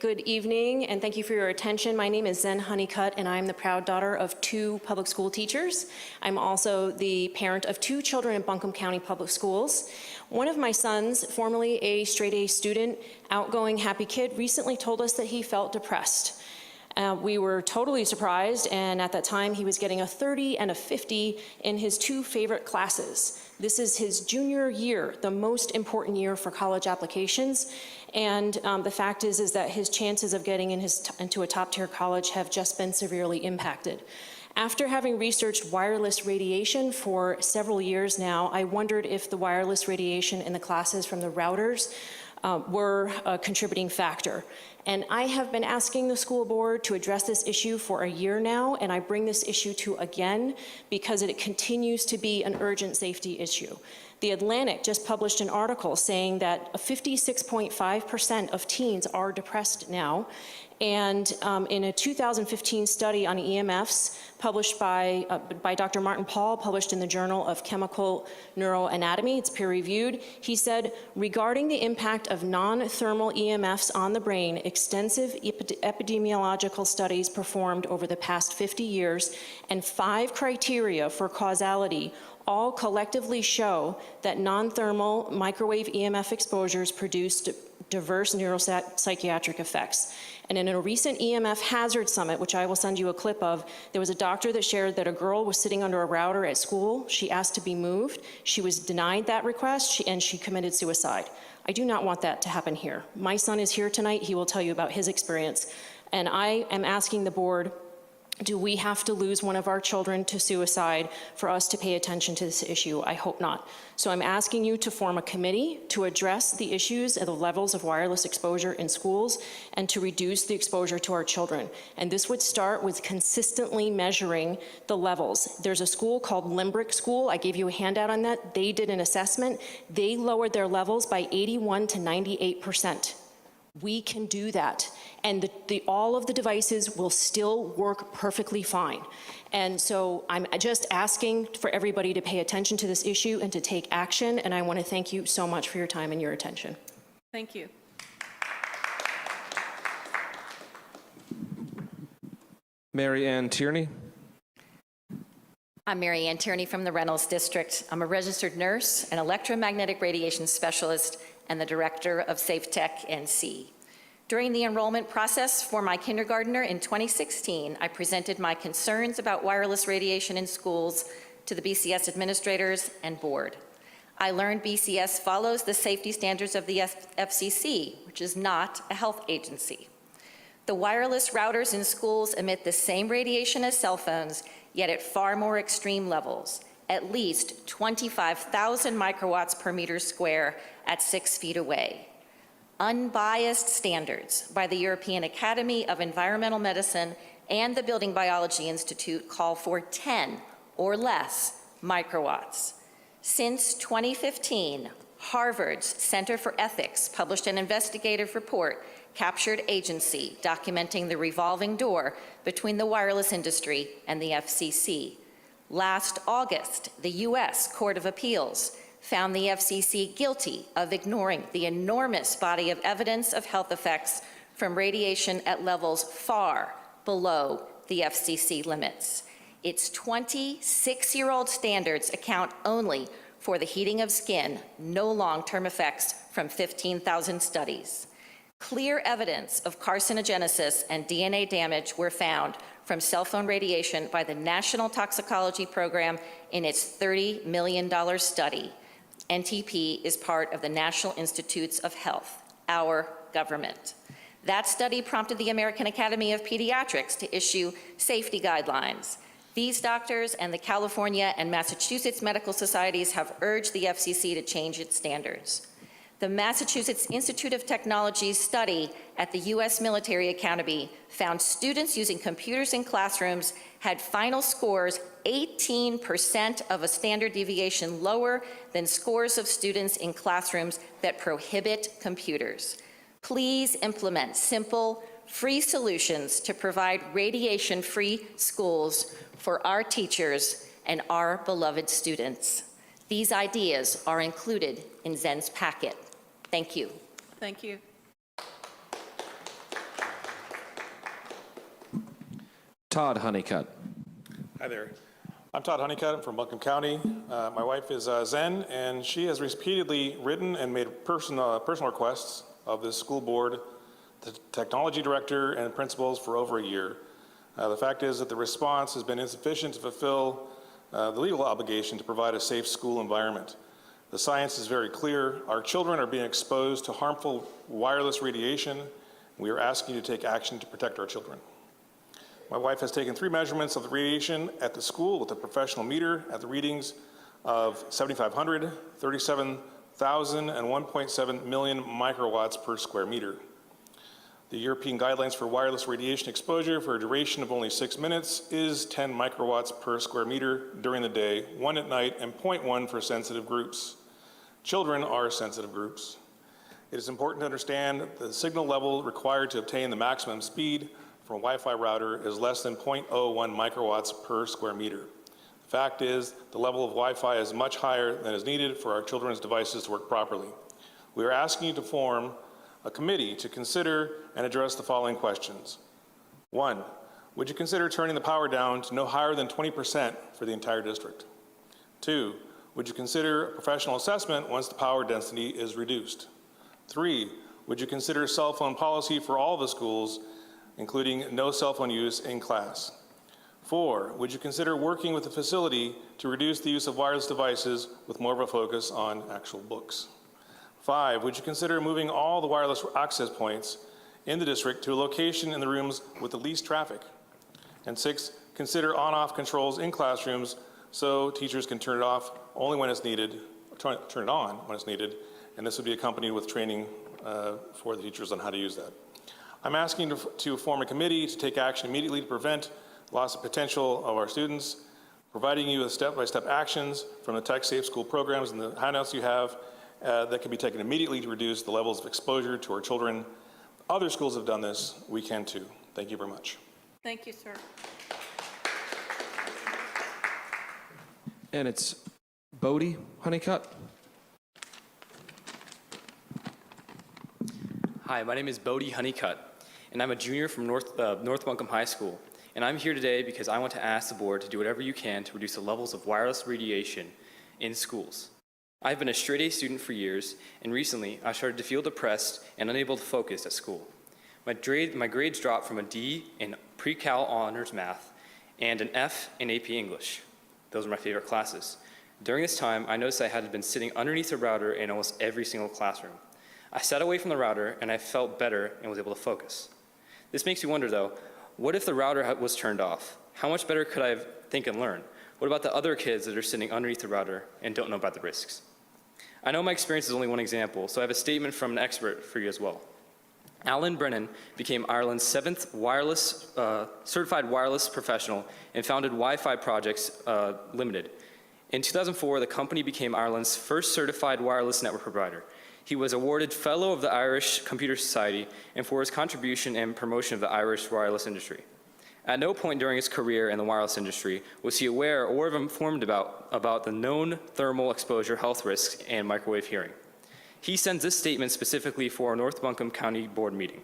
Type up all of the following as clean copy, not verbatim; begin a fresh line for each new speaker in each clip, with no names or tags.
Good evening, and thank you for your attention. My name is Zen Honeycutt, and I'm the proud daughter of 2 public school teachers. I'm also the parent of 2 children in Buncombe County Public Schools. One of my sons, formerly a straight-A student, outgoing, happy kid, recently told us that he felt depressed. We were totally surprised, and at that time he was getting a 30 and a 50 in his 2 favorite classes. This is his junior year, the most important year for college applications, and the fact is that his chances of getting into a top-tier college have just been severely impacted. After having researched wireless radiation for several years now, I wondered if the wireless radiation in the classes from the routers were a contributing factor. And I have been asking the school board to address this issue for a year now, and I bring this issue to again because it continues to be an urgent safety issue. The Atlantic just published an article saying that 56.5% of teens are depressed now. And in a 2015 study on EMFs published by Dr. Martin Pall, published in the Journal of Chemical Neuroanatomy, it's peer-reviewed, he said, regarding the impact of non-thermal EMFs on the brain, extensive epidemiological studies performed over the past 50 years and 5 criteria for causality all collectively show that non-thermal microwave EMF exposures produced diverse neuropsychiatric effects. And in a recent EMF Hazard Summit, which I will send you a clip of, there was a doctor that shared that a girl was sitting under a router at school. She asked to be moved. She was denied that request, and she committed suicide. I do not want that to happen here. My son is here tonight. He will tell you about his experience. And I am asking the board, do we have to lose one of our children to suicide for us to pay attention to this issue? I hope not. So I'm asking you to form a committee to address the issues and the levels of wireless exposure in schools and to reduce the exposure to our children. And this would start with consistently measuring the levels. There's a school called Limbrick School. I gave you a handout on that. They did an assessment. They lowered their levels by 81 to 98%. We can do that, and all of the devices will still work perfectly fine. And so I'm just asking for everybody to pay attention to this issue and to take action, and I want to thank you so much for your time and your attention.
Thank you.
Mary Ann Tierney.
I'm Mary Ann Tierney from the Reynolds District. I'm a registered nurse, an electromagnetic radiation specialist, and the director of SafeTech NC. During the enrollment process for my kindergartner in 2016, I presented my concerns about wireless radiation in schools to the BCS administrators and board. I learned BCS follows the safety standards of the FCC, which is not a health agency. The wireless routers in schools emit the same radiation as cell phones, yet at far more extreme levels, at least 25,000 microwatts per meter square at 6 feet away. Unbiased standards by the European Academy of Environmental Medicine and the Building Biology Institute call for 10 or less microwatts. Since 2015, Harvard's Center for Ethics published an investigative report, Captured Agency, documenting the revolving door between the wireless industry and the FCC. Last August, the U.S. Court of Appeals found the FCC guilty of ignoring the enormous body of evidence of health effects from radiation at levels far below the FCC limits. Its 26-year-old standards account only for the heating of skin, no long-term effects from 15,000 studies. Clear evidence of carcinogenesis and DNA damage were found from cell phone radiation by the National Toxicology Program in its $30 million study. NTP is part of the National Institutes of Health, our government. That study prompted the American Academy of Pediatrics to issue safety guidelines. These doctors and the California and Massachusetts medical societies have urged the FCC to change its standards. The Massachusetts Institute of Technology's study at the U.S. Military Academy found students using computers in classrooms had final scores 18% of a standard deviation lower than scores of students in classrooms that prohibit computers. Please implement simple, free solutions to provide radiation-free schools for our teachers and our beloved students. These ideas are included in Zen's packet. Thank you.
Thank you.
Todd Honeycutt.
Hi there. I'm Todd Honeycutt. I'm from Buncombe County. My wife is Zen, and she has repeatedly written and made personal requests of this school board, the technology director, and principals for over a year. The fact is that the response has been insufficient to fulfill the legal obligation to provide a safe school environment. The science is very clear. Our children are being exposed to harmful wireless radiation. We are asking you to take action to protect our children. My wife has taken 3 measurements of the radiation at the school with a professional meter at the readings of 7,500, 37,000, and 1.7 million microwatts per square meter. The European guidelines for wireless radiation exposure for a duration of only 6 minutes is 10 microwatts per square meter during the day, 1 at night, and 0.1 for sensitive groups. Children are sensitive groups. It is important to understand that the signal level required to obtain the maximum speed from a Wi-Fi router is less than 0.01 microwatts per square meter. The fact is, the level of Wi-Fi is much higher than is needed for our children's devices to work properly. We are asking you to form a committee to consider and address the following questions. 1, would you consider turning the power down to no higher than 20% for the entire district? 2, would you consider a professional assessment once the power density is reduced? 3, would you consider cell phone policy for all the schools, including no cell phone use in class? 4, would you consider working with the facility to reduce the use of wireless devices with more of a focus on actual books? 5, would you consider moving all the wireless access points in the district to a location in the rooms with the least traffic? And 6, consider on-off controls in classrooms so teachers can turn it off only when it's needed, turn it on when it's needed, and this would be accompanied with training for the teachers on how to use that. I'm asking to form a committee to take action immediately to prevent loss of potential of our students, providing you with step-by-step actions from the Tech Safe School programs and the handouts you have that can be taken immediately to reduce the levels of exposure to our children. Other schools have done this. We can too. Thank you very much.
Thank you, sir.
And it's Bodie Honeycutt.
Hi, my name is Bodie Honeycutt, and I'm a junior from North Buncombe High School. And I'm here today because I want to ask the board to do whatever you can to reduce the levels of wireless radiation in schools. I've been a straight-A student for years, and recently I started to feel depressed and unable to focus at school. My grades dropped from a D in pre-cal honors math and an F in AP English. Those were my favorite classes. During this time, I noticed I had been sitting underneath the router in almost every single classroom. I sat away from the router, and I felt better and was able to focus. This makes me wonder, though, what if the router was turned off? How much better could I think and learn? What about the other kids that are sitting underneath the router and don't know about the risks? I know my experience is only one example, so I have a statement from an expert for you as well. Alan Brennan became Ireland's 7th certified wireless professional and founded Wi-Fi Projects Limited. In 2004, the company became Ireland's first certified wireless network provider. He was awarded Fellow of the Irish Computer Society and for his contribution and promotion of the Irish wireless industry. At no point during his career in the wireless industry was he aware or informed about the known thermal exposure health risks and microwave hearing. He sends this statement specifically for our North Buncombe County Board meeting.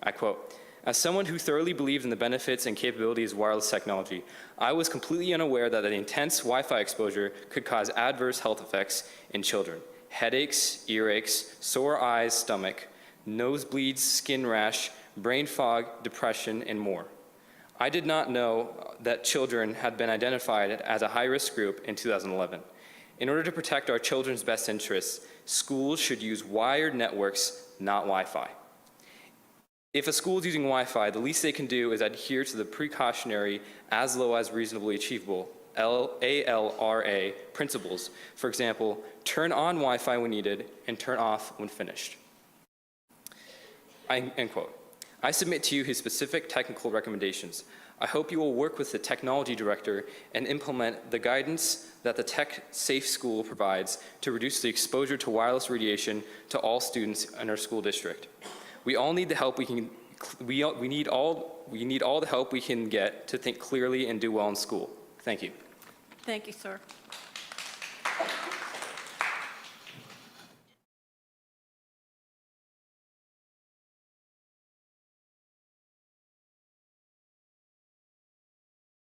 I quote, "As someone who thoroughly believed in the benefits and capabilities of wireless technology, I was completely unaware that an intense Wi-Fi exposure could cause adverse health effects in children. Headaches, earaches, sore eyes, stomach, nosebleeds, skin rash, brain fog, depression, and more. I did not know that children had been identified as a high-risk group in 2011. In order to protect our children's best interests, schools should use wired networks, not Wi-Fi. If a school is using Wi-Fi, the least they can do is adhere to the precautionary as low as reasonably achievable ALRA principles. For example, turn on Wi-Fi when needed and turn off when finished." End quote. I submit to you his specific technical recommendations. I hope you will work with the technology director and implement the guidance that the Tech Safe School provides to reduce the exposure to wireless radiation to all students in our school district. We all need the help we can. We need all the help we can get to think clearly and do well in school. Thank you.
Thank you, sir.